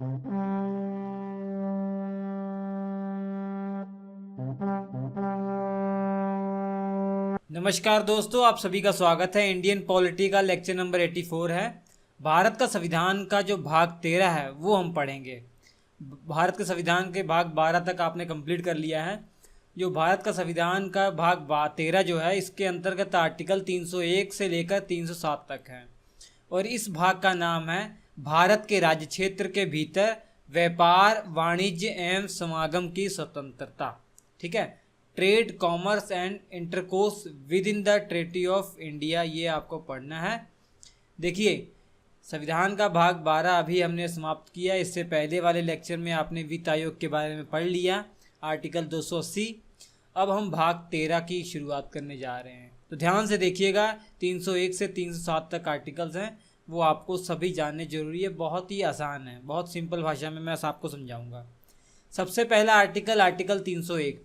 नमस्कार दोस्तों, आप सभी का स्वागत है। इंडियन पॉलिटी का लेक्चर नंबर 84 है। भारत का संविधान का जो भाग 13 है वो हम पढ़ेंगे। भारत के संविधान के भाग 12 तक आपने कंप्लीट कर लिया है। जो भारत का संविधान का भाग 13 जो है, इसके अंतर्गत आर्टिकल 301 से लेकर 307 तक है। और इस भाग का नाम है भारत के राज्य क्षेत्र के भीतर व्यापार, वाणिज्य एवं समागम की स्वतंत्रता। ठीक है, trade, commerce and intercourse with in the treaty of India, ये आपको पढ़ना है। देखिए, संविधान का भाग 12 अभी हमने समाप्त किया। इससे पहले वाले लेक्चर में आपने वित्त आयोग के बारे में पढ़ लिया, आर्टिकल 280। अब हम भाग 13 की शुरुआत करने जा रहे हैं, तो ध्यान से देखिएगा। 301 से 307 तक आर्टिकल्स हैं, वो आपको सभी जानने जरूरी है। बहुत ही आसान है, बहुत सिंपल भाषा में मैं आपको समझाऊंगा। सबसे पहला आर्टिकल, आर्टिकल 301।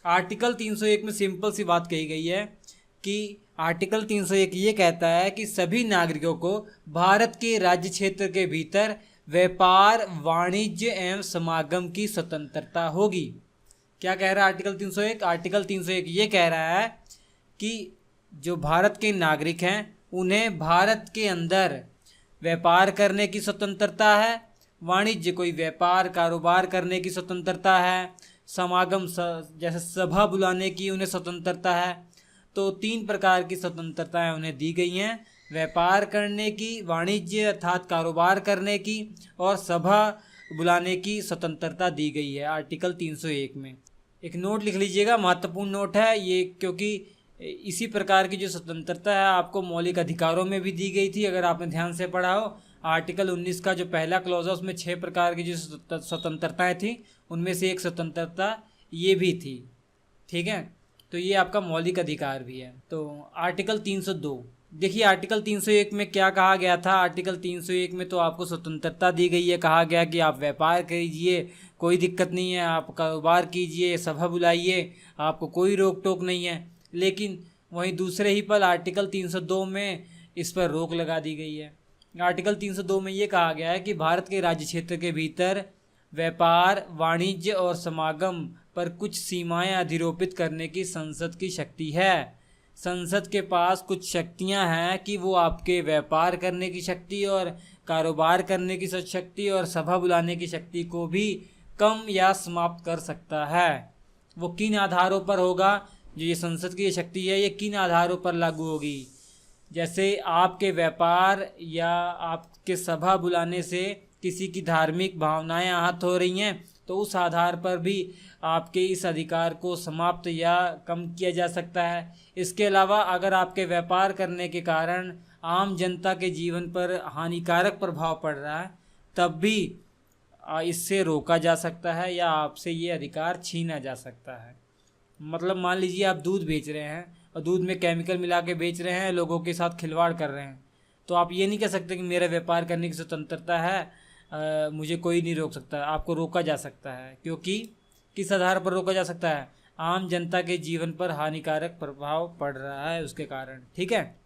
आर्टिकल 301 में सिंपल सी बात कही गई है कि आर्टिकल 301 ये कहता है कि सभी नागरिकों को भारत के राज्य क्षेत्र के भीतर व्यापार, वाणिज्य एवं समागम की स्वतंत्रता होगी। क्या कह रहा है आर्टिकल 301? आर्टिकल 301 ये कह रहा है कि जो भारत के नागरिक हैं उन्हें भारत के अंदर व्यापार करने की स्वतंत्रता है, वाणिज्य कोई व्यापार कारोबार करने की स्वतंत्रता है, समागम जैसे सभा बुलाने की उन्हें स्वतंत्रता है। तो 3 प्रकार की स्वतंत्रताएं उन्हें दी गई हैं, व्यापार करने की, वाणिज्य अर्थात कारोबार करने की, और सभा बुलाने की स्वतंत्रता दी गई है आर्टिकल 301 में। एक नोट लिख लीजिएगा, महत्वपूर्ण नोट है ये, क्योंकि इसी प्रकार की जो स्वतंत्रता है आपको मौलिक अधिकारों में भी दी गई थी, अगर आपने ध्यान से पढ़ा हो। आर्टिकल 19 का जो पहला क्लॉज है उसमें 6 प्रकार की जो स्वतंत्रताएं थी, उनमें से एक स्वतंत्रता ये भी थी। ठीक है, तो ये आपका मौलिक अधिकार भी है। तो आर्टिकल 302, देखिए आर्टिकल 301 में क्या कहा गया था। आर्टिकल 301 में तो आपको स्वतंत्रता दी गई है, कहा गया कि आप व्यापार कीजिए, कोई दिक्कत नहीं है, आप कारोबार कीजिए, सभा बुलाइए, आपको कोई रोक टोक नहीं है। लेकिन वहीं दूसरे ही पल आर्टिकल 302 में इस पर रोक लगा दी गई है। आर्टिकल 302 में ये कहा गया है कि भारत के राज्य क्षेत्र के भीतर व्यापार, वाणिज्य और समागम पर कुछ सीमाएं अधिरोपित करने की संसद की शक्ति है। संसद के पास कुछ शक्तियां हैं कि वो आपके व्यापार करने की शक्ति और कारोबार करने की शक्ति और सभा बुलाने की शक्ति को भी कम या समाप्त कर सकता है। वो किन आधारों पर होगा? जो ये संसद की शक्ति है, ये किन आधारों पर लागू होगी? जैसे आपके व्यापार या आपके सभा बुलाने से किसी की धार्मिक भावनाएं आहत हो रही हैं, तो उस आधार पर भी आपके इस अधिकार को समाप्त या कम किया जा सकता है। इसके अलावा अगर आपके व्यापार करने के कारण आम जनता के जीवन पर हानिकारक प्रभाव पड़ रहा है, तब भी इससे रोका जा सकता है या आपसे ये अधिकार छीना जा सकता है। मतलब मान लीजिए आप दूध बेच रहे हैं और दूध में केमिकल मिला के बेच रहे हैं, लोगों के साथ खिलवाड़ कर रहे हैं, तो आप ये नहीं कह सकते कि मेरा व्यापार करने की स्वतंत्रता है, मुझे कोई नहीं रोक सकता। आपको रोका जा सकता है, क्योंकि किस आधार पर रोका जा सकता है? आम जनता के जीवन पर हानिकारक प्रभाव पड़ रहा है उसके कारण। ठीक है,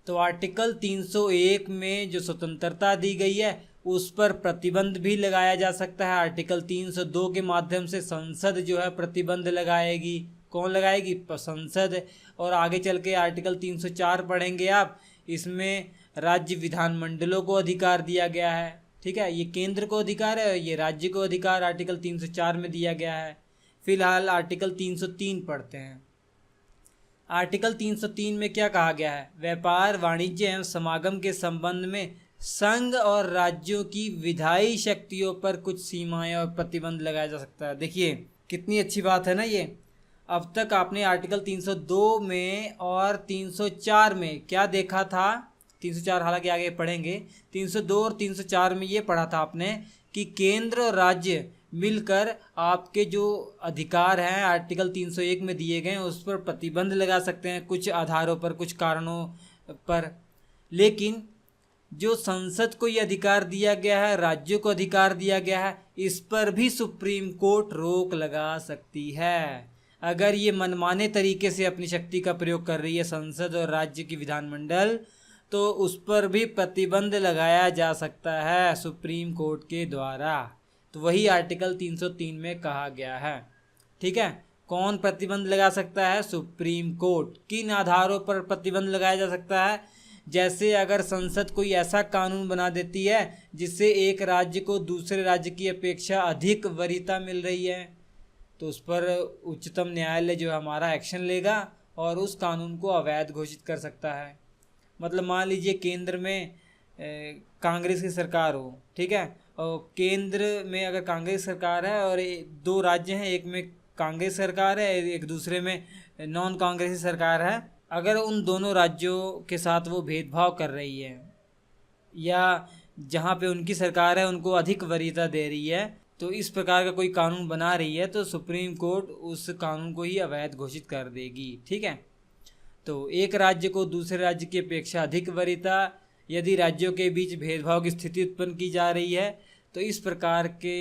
तो आर्टिकल 301 में जो स्वतंत्रता दी गई है उस पर प्रतिबंध भी लगाया जा सकता है। आर्टिकल 302 के माध्यम से संसद जो है प्रतिबंध लगाएगी। कौन लगाएगी? संसद। और आगे चल के आर्टिकल 304 पढ़ेंगे आप, इसमें राज्य विधानमंडलों को अधिकार दिया गया है। ठीक है, ये केंद्र को अधिकार है, ये राज्य को अधिकार आर्टिकल 304 में दिया गया है। फिलहाल आर्टिकल 303 पढ़ते हैं। आर्टिकल 303 में क्या कहा गया है? व्यापार, वाणिज्य एवं समागम के संबंध में संघ और राज्यों की विधायी शक्तियों पर कुछ सीमाएं और प्रतिबंध लगाया जा सकता है। देखिए कितनी अच्छी बात है ना ये। अब तक आपने आर्टिकल 302 में और 304 में क्या देखा था? 304 हालांकि आगे पढ़ेंगे। 302 और 304 में ये पढ़ा था आपने कि केंद्र और राज्य मिलकर आपके जो अधिकार हैं आर्टिकल 301 में दिए गए हैं उस पर प्रतिबंध लगा सकते हैं कुछ आधारों पर, कुछ कारणों पर। लेकिन जो संसद को ये अधिकार दिया गया है, राज्यों को अधिकार दिया गया है, इस पर भी सुप्रीम कोर्ट रोक लगा सकती है। अगर ये मनमाने तरीके से अपनी शक्ति का प्रयोग कर रही है संसद और राज्य की विधानमंडल, तो उस पर भी प्रतिबंध लगाया जा सकता है सुप्रीम कोर्ट के द्वारा। तो वही आर्टिकल 303 में कहा गया है। ठीक है, कौन प्रतिबंध लगा सकता है? Supreme court. किन आधारों पर प्रतिबंध लगाया जा सकता है? जैसे अगर संसद कोई ऐसा कानून बना देती है जिससे एक राज्य को दूसरे राज्य की अपेक्षा अधिक वरीयता मिल रही है, तो उस पर उच्चतम न्यायालय जो हमारा एक्शन लेगा और उस कानून को अवैध घोषित कर सकता है। मतलब मान लीजिए केंद्र में कांग्रेस की सरकार हो, ठीक है, और केंद्र में अगर कांग्रेस सरकार है और दो राज्य हैं, एक में कांग्रेस सरकार है, एक दूसरे में नॉन कांग्रेसी सरकार है। अगर उन दोनों राज्यों के साथ वो भेदभाव कर रही है या जहाँ पे उनकी सरकार है उनको अधिक वरीयता दे रही है, तो इस प्रकार का कोई कानून बना रही है, तो सुप्रीम कोर्ट उस कानून को ही अवैध घोषित कर देगी। ठीक है, तो एक राज्य को दूसरे राज्य की अपेक्षा अधिक वरीयता, यदि राज्यों के बीच भेदभाव की स्थिति उत्पन्न की जा रही है, तो इस प्रकार के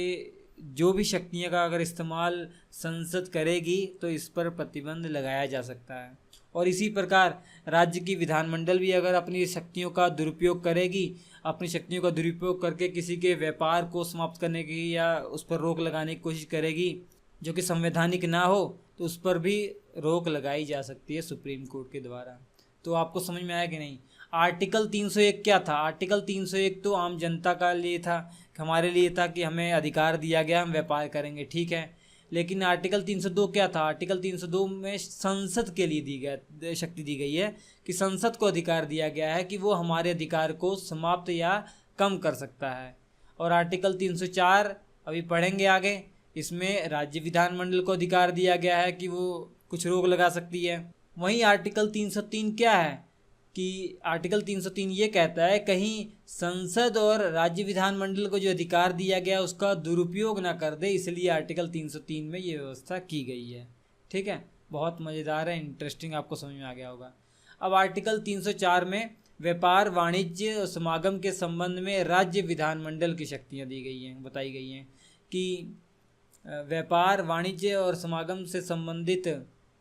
जो भी शक्तियों का अगर इस्तेमाल संसद करेगी तो इस पर प्रतिबंध लगाया जा सकता है। और इसी प्रकार राज्य की विधानमंडल भी अगर अपनी शक्तियों का दुरुपयोग करेगी, अपनी शक्तियों का दुरुपयोग करके किसी के व्यापार को समाप्त करने की या उस पर रोक लगाने की कोशिश करेगी जो कि संवैधानिक ना हो, तो उस पर भी रोक लगाई जा सकती है सुप्रीम कोर्ट के द्वारा। तो आपको समझ में आया कि नहीं? आर्टिकल 301 क्या था? आर्टिकल 301 तो आम जनता का लिए था, हमारे लिए था कि हमें अधिकार दिया गया, हम व्यापार करेंगे, ठीक है। लेकिन आर्टिकल 302 क्या था? आर्टिकल 302 में संसद के लिए शक्ति दी गई है कि संसद को अधिकार दिया गया है कि वो हमारे अधिकार को समाप्त या कम कर सकता है। और आर्टिकल 304 अभी पढ़ेंगे आगे, इसमें राज्य विधानमंडल को अधिकार दिया गया है कि वो कुछ रोक लगा सकती है। वहीं आर्टिकल 303 क्या है कि आर्टिकल 303 ये कहता है कहीं संसद और राज्य विधानमंडल को जो अधिकार दिया गया उसका दुरुपयोग ना कर दे, इसलिए आर्टिकल 303 में ये व्यवस्था की गई है। ठीक है, बहुत मज़ेदार है, इंटरेस्टिंग, आपको समझ में आ गया होगा। अब आर्टिकल 304 में व्यापार, वाणिज्य और समागम के संबंध में राज्य विधानमंडल की शक्तियाँ दी गई हैं, बताई गई हैं कि व्यापार, वाणिज्य और समागम से संबंधित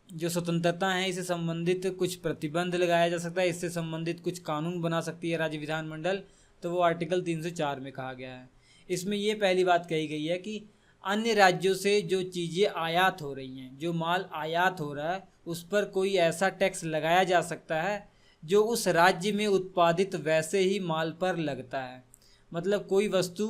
जो स्वतंत्रता है, इससे संबंधित कुछ प्रतिबंध लगाया जा सकता है, इससे संबंधित कुछ कानून बना सकती है राज्य विधानमंडल, तो वो आर्टिकल 304 में कहा गया है। इसमें ये पहली बात कही गई है कि अन्य राज्यों से जो चीज़ें आयात हो रही हैं, जो माल आयात हो रहा है, उस पर कोई ऐसा टैक्स लगाया जा सकता है जो उस राज्य में उत्पादित वैसे ही माल पर लगता है। मतलब कोई वस्तु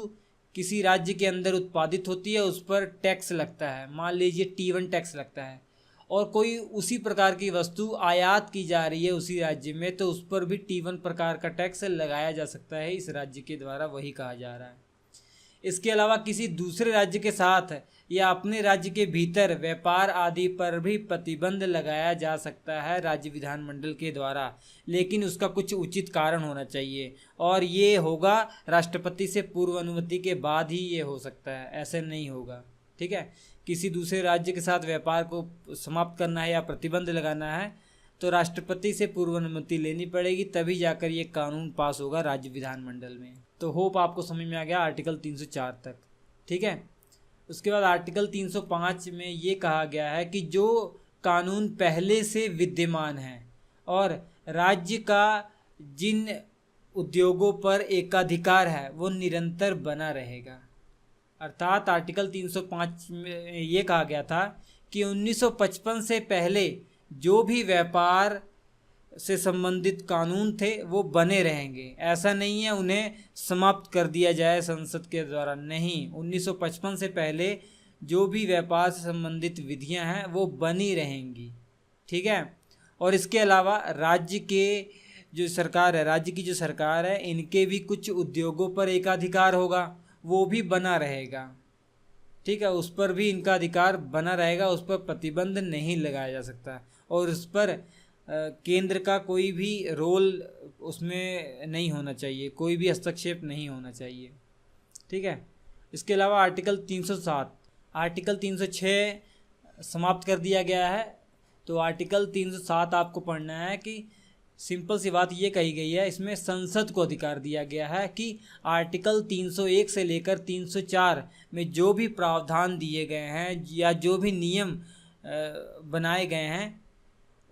किसी राज्य के अंदर उत्पादित होती है, उस पर टैक्स लगता है, मान लीजिए T1 टैक्स लगता है, और कोई उसी प्रकार की वस्तु आयात की जा रही है उसी राज्य में, तो उस पर भी T1 प्रकार का टैक्स लगाया जा सकता है इस राज्य के द्वारा, वही कहा जा रहा है। इसके अलावा किसी दूसरे राज्य के साथ या अपने राज्य के भीतर व्यापार आदि पर भी प्रतिबंध लगाया जा सकता है राज्य विधानमंडल के द्वारा, लेकिन उसका कुछ उचित कारण होना चाहिए, और ये होगा राष्ट्रपति से पूर्व अनुमति के बाद ही ये हो सकता है, ऐसे नहीं होगा। ठीक है, किसी दूसरे राज्य के साथ व्यापार को समाप्त करना है या प्रतिबंध लगाना है तो राष्ट्रपति से पूर्व अनुमति लेनी पड़ेगी, तभी जाकर ये कानून पास होगा राज्य विधानमंडल में। तो होप आपको समझ में आ गया आर्टिकल 304 तक। ठीक है, उसके बाद आर्टिकल 305 में ये कहा गया है कि जो कानून पहले से विद्यमान है और राज्य का जिन उद्योगों पर एकाधिकार है वो निरंतर बना रहेगा। अर्थात आर्टिकल 305 में ये कहा गया था कि 1955 से पहले जो भी व्यापार से संबंधित कानून थे वो बने रहेंगे, ऐसा नहीं है उन्हें समाप्त कर दिया जाए संसद के द्वारा, नहीं, 1955 से पहले जो भी व्यापार से संबंधित विधियां हैं वो बनी रहेंगी। ठीक है, और इसके अलावा राज्य के जो सरकार है, राज्य की जो सरकार है, इनके भी कुछ उद्योगों पर एकाधिकार होगा, वो भी बना रहेगा। ठीक है, उस पर भी इनका अधिकार बना रहेगा, उस पर प्रतिबंध नहीं लगाया जा सकता, और उस पर केंद्र का कोई भी रोल उसमें नहीं होना चाहिए, कोई भी हस्तक्षेप नहीं होना चाहिए। ठीक है, इसके अलावा आर्टिकल 307, आर्टिकल 306 समाप्त कर दिया गया है। तो आर्टिकल 307 आपको पढ़ना है कि सिंपल सी बात ये कही गई है, इसमें संसद को अधिकार दिया गया है कि आर्टिकल 301 से लेकर 304 में जो भी प्रावधान दिए गए हैं या जो भी नियम बनाए गए हैं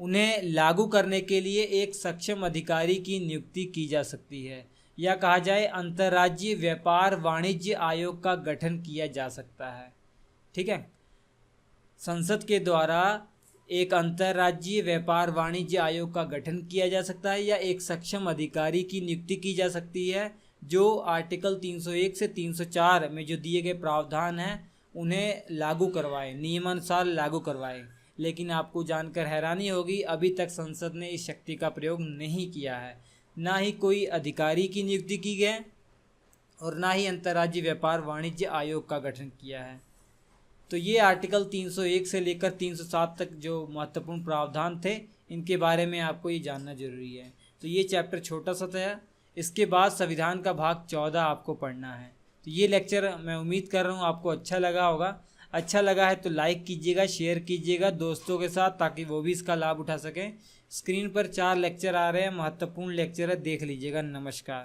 उन्हें लागू करने के लिए एक सक्षम अधिकारी की नियुक्ति की जा सकती है, या कहा जाए अंतर्राज्यीय व्यापार वाणिज्य आयोग का गठन किया जा सकता है। ठीक है, संसद के द्वारा एक अंतर्राज्यीय व्यापार वाणिज्य आयोग का गठन किया जा सकता है या एक सक्षम अधिकारी की नियुक्ति की जा सकती है जो आर्टिकल 301 से 304 में जो दिए गए प्रावधान हैं उन्हें लागू करवाए, नियमानुसार लागू करवाए। लेकिन आपको जानकर हैरानी होगी, अभी तक संसद ने इस शक्ति का प्रयोग नहीं किया है, ना ही कोई अधिकारी की नियुक्ति की गई और ना ही अंतर्राज्यीय व्यापार वाणिज्य आयोग का गठन किया है। तो ये आर्टिकल 301 से लेकर 307 तक जो महत्वपूर्ण प्रावधान थे, इनके बारे में आपको ये जानना जरूरी है। तो ये चैप्टर छोटा सा था। इसके बाद संविधान का भाग 14 आपको पढ़ना है। तो ये लेक्चर मैं उम्मीद कर रहा हूँ आपको अच्छा लगा होगा। अच्छा लगा है तो लाइक कीजिएगा, शेयर कीजिएगा दोस्तों के साथ, ताकि वो भी इसका लाभ उठा सकें। स्क्रीन पर 4 लेक्चर आ रहे हैं, महत्वपूर्ण लेक्चर है, देख लीजिएगा। नमस्कार।